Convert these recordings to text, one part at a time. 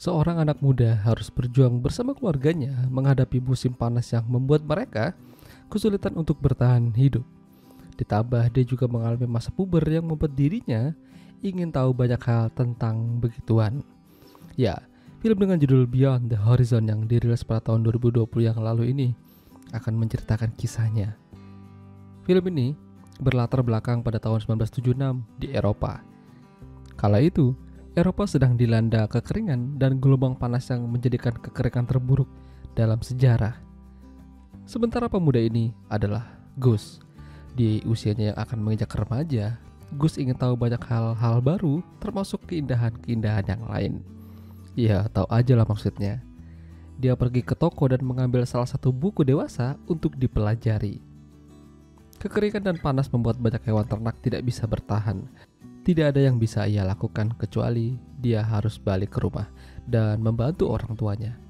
Seorang anak muda harus berjuang bersama keluarganya menghadapi musim panas yang membuat mereka kesulitan untuk bertahan hidup. Ditambah dia juga mengalami masa puber yang membuat dirinya ingin tahu banyak hal tentang begituan. Ya, film dengan judul Beyond the Horizon yang dirilis pada tahun 2020 yang lalu ini akan menceritakan kisahnya. Film ini berlatar belakang pada tahun 1976 di Eropa. Kala itu, Eropa sedang dilanda kekeringan dan gelombang panas yang menjadikan kekeringan terburuk dalam sejarah. Sementara pemuda ini adalah Gus. Di usianya yang akan menginjak remaja, Gus ingin tahu banyak hal-hal baru, termasuk keindahan-keindahan yang lain. Ya, tahu aja lah maksudnya. Dia pergi ke toko dan mengambil salah satu buku dewasa untuk dipelajari. Kekeringan dan panas membuat banyak hewan ternak tidak bisa bertahan. Tidak ada yang bisa ia lakukan kecuali dia harus balik ke rumah dan membantu orang tuanya.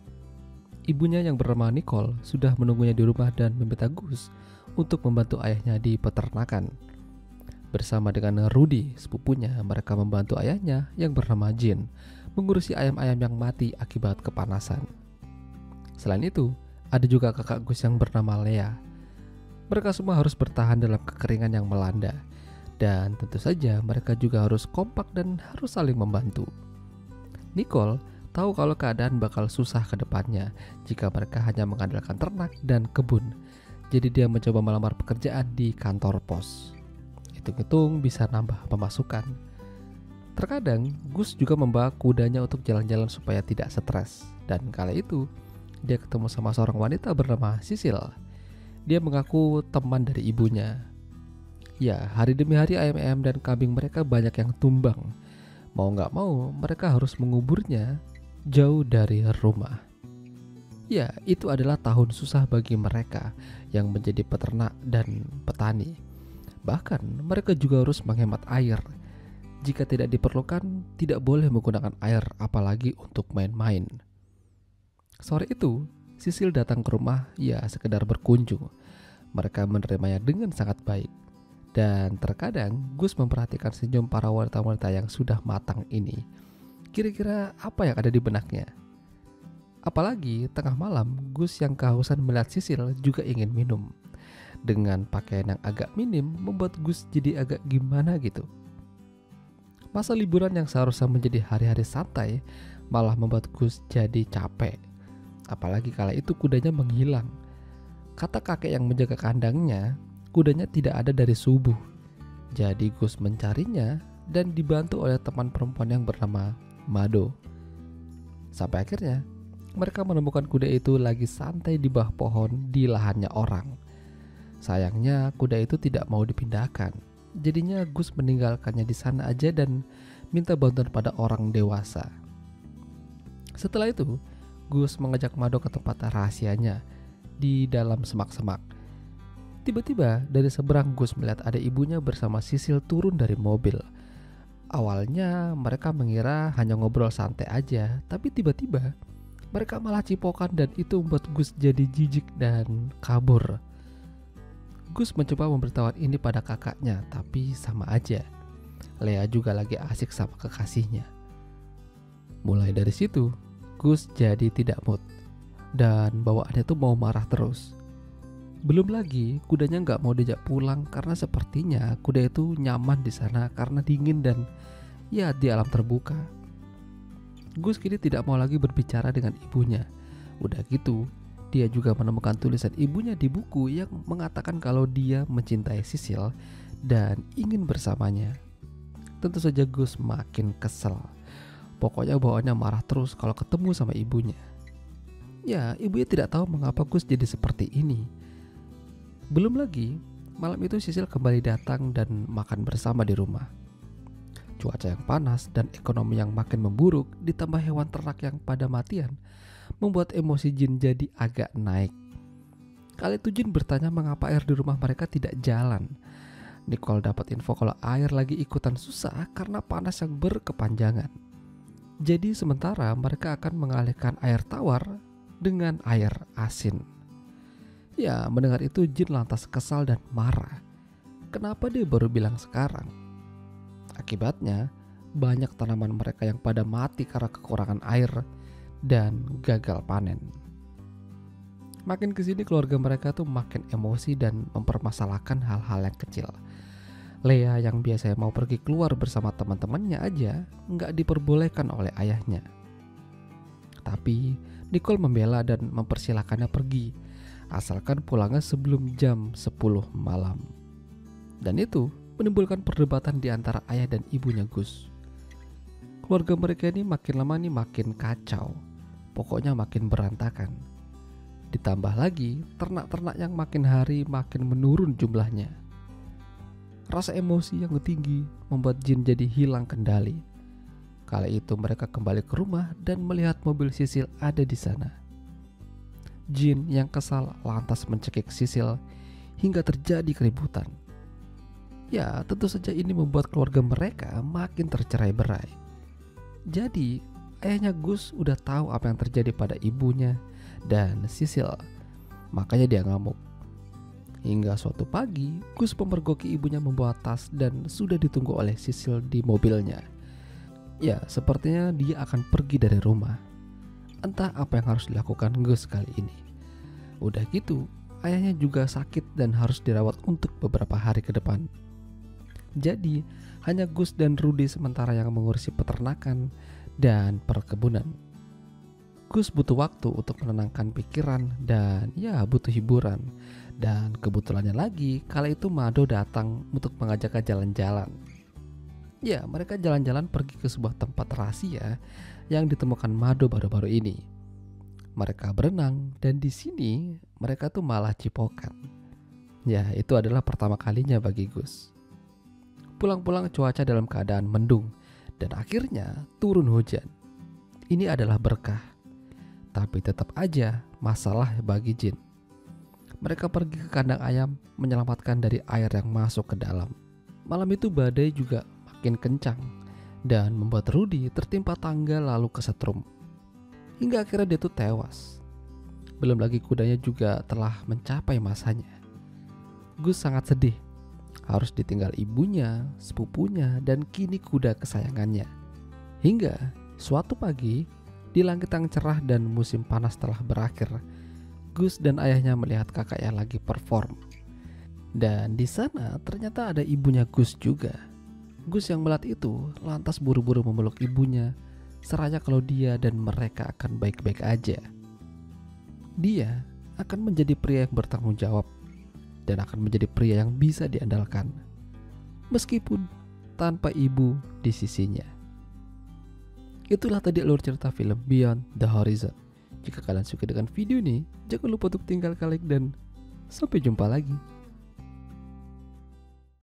Ibunya yang bernama Nicole sudah menunggunya di rumah dan meminta Gus untuk membantu ayahnya di peternakan. Bersama dengan Rudy, sepupunya, mereka membantu ayahnya yang bernama Jean mengurusi ayam-ayam yang mati akibat kepanasan. Selain itu, ada juga kakak Gus yang bernama Lea. Mereka semua harus bertahan dalam kekeringan yang melanda. Dan tentu saja mereka juga harus kompak dan harus saling membantu. Nicole tahu kalau keadaan bakal susah ke depannya jika mereka hanya mengandalkan ternak dan kebun. Jadi dia mencoba melamar pekerjaan di kantor pos. Hitung-hitung bisa nambah pemasukan. Terkadang Gus juga membawa kudanya untuk jalan-jalan supaya tidak stres. Dan kala itu dia ketemu sama seorang wanita bernama Sisil. Dia mengaku teman dari ibunya. Ya, hari demi hari ayam-ayam dan kambing mereka banyak yang tumbang. Mau gak mau, mereka harus menguburnya jauh dari rumah. Ya, itu adalah tahun susah bagi mereka yang menjadi peternak dan petani. Bahkan, mereka juga harus menghemat air. Jika tidak diperlukan, tidak boleh menggunakan air apalagi untuk main-main. Sore itu, Sisil datang ke rumah, ya sekedar berkunjung. Mereka menerimanya dengan sangat baik. Dan terkadang Gus memperhatikan senyum para wanita-wanita yang sudah matang ini. Kira-kira apa yang ada di benaknya? Apalagi tengah malam Gus yang kehausan melihat Sisil juga ingin minum. Dengan pakaian yang agak minim membuat Gus jadi agak gimana gitu. Masa liburan yang seharusnya menjadi hari-hari santai malah membuat Gus jadi capek. Apalagi kala itu kudanya menghilang. Kata kakek yang menjaga kandangnya, kudanya tidak ada dari subuh. Jadi Gus mencarinya dan dibantu oleh teman perempuan yang bernama Mado. Sampai akhirnya mereka menemukan kuda itu lagi santai di bawah pohon di lahannya orang. Sayangnya kuda itu tidak mau dipindahkan. Jadinya Gus meninggalkannya di sana aja dan minta bantuan pada orang dewasa. Setelah itu Gus mengajak Mado ke tempat rahasianya di dalam semak-semak. Tiba-tiba dari seberang Gus melihat ada ibunya bersama Sisil turun dari mobil. Awalnya mereka mengira hanya ngobrol santai aja, tapi tiba-tiba mereka malah cipokan dan itu membuat Gus jadi jijik dan kabur. Gus mencoba memberitahu ini pada kakaknya, tapi sama aja. Lea juga lagi asik sama kekasihnya. Mulai dari situ, Gus jadi tidak mood dan bawaannya tuh mau marah terus. Belum lagi kudanya nggak mau diajak pulang karena sepertinya kuda itu nyaman di sana karena dingin dan ya di alam terbuka. Gus kini tidak mau lagi berbicara dengan ibunya. Udah gitu, dia juga menemukan tulisan ibunya di buku yang mengatakan kalau dia mencintai Sisil dan ingin bersamanya. Tentu saja Gus makin kesel. Pokoknya bawaannya marah terus kalau ketemu sama ibunya. Ya, ibunya tidak tahu mengapa Gus jadi seperti ini. Belum lagi, malam itu Sisil kembali datang dan makan bersama di rumah. Cuaca yang panas dan ekonomi yang makin memburuk ditambah hewan ternak yang pada matian membuat emosi Jin jadi agak naik. Kali itu Jin bertanya mengapa air di rumah mereka tidak jalan. Nicole dapat info kalau air lagi ikutan susah karena panas yang berkepanjangan. Jadi sementara mereka akan mengalihkan air tawar dengan air asin. Ya, mendengar itu Jin lantas kesal dan marah. Kenapa dia baru bilang sekarang? Akibatnya, banyak tanaman mereka yang pada mati karena kekurangan air. dan gagal panen. Makin kesini keluarga mereka tuh makin emosi dan mempermasalahkan hal-hal yang kecil. Lea yang biasanya mau pergi keluar bersama teman-temannya aja nggak diperbolehkan oleh ayahnya. Tapi Nicole membela dan mempersilahkannya pergi, asalkan pulangnya sebelum jam 10 malam. Dan itu menimbulkan perdebatan di antara ayah dan ibunya Gus. Keluarga mereka ini makin lama nih makin kacau, pokoknya makin berantakan. Ditambah lagi ternak-ternak yang makin hari makin menurun jumlahnya. Rasa emosi yang tinggi membuat Jin jadi hilang kendali. Kala itu mereka kembali ke rumah dan melihat mobil Sisil ada di sana. Jin yang kesal lantas mencekik Sisil hingga terjadi keributan. Ya, tentu saja ini membuat keluarga mereka makin tercerai-berai. Jadi, ayahnya Gus udah tahu apa yang terjadi pada ibunya dan Sisil. Makanya dia ngamuk. Hingga suatu pagi, Gus memergoki ibunya membawa tas dan sudah ditunggu oleh Sisil di mobilnya. Ya, sepertinya dia akan pergi dari rumah. Entah apa yang harus dilakukan Gus kali ini. Udah gitu, ayahnya juga sakit dan harus dirawat untuk beberapa hari ke depan. Jadi, hanya Gus dan Rudy sementara yang mengurusi peternakan dan perkebunan. Gus butuh waktu untuk menenangkan pikiran dan ya butuh hiburan. Dan kebetulannya lagi kala itu Mado datang untuk mengajaknya jalan-jalan. Ya, mereka jalan-jalan pergi ke sebuah tempat rahasia yang ditemukan Mado baru-baru ini. Mereka berenang dan di sini mereka tuh malah cipokan. Ya, itu adalah pertama kalinya bagi Gus. Pulang-pulang cuaca dalam keadaan mendung dan akhirnya turun hujan. Ini adalah berkah. Tapi tetap aja masalah bagi Jin. Mereka pergi ke kandang ayam menyelamatkan dari air yang masuk ke dalam. Malam itu badai juga makin kencang dan membuat Rudy tertimpa tangga lalu kesetrum. Hingga akhirnya dia tuh tewas. Belum lagi kudanya juga telah mencapai masanya. Gus sangat sedih. Harus ditinggal ibunya, sepupunya, dan kini kuda kesayangannya. Hingga suatu pagi, di langit yang cerah dan musim panas telah berakhir, Gus dan ayahnya melihat kakaknya lagi perform. Dan di sana ternyata ada ibunya Gus juga. Gus yang melihat itu lantas buru-buru memeluk ibunya, seraya kalau dia dan mereka akan baik-baik aja. Dia akan menjadi pria yang bertanggung jawab dan akan menjadi pria yang bisa diandalkan, meskipun tanpa ibu di sisinya. Itulah tadi alur cerita film Beyond the Horizon. Jika kalian suka dengan video ini, jangan lupa untuk tinggalkan like dan sampai jumpa lagi.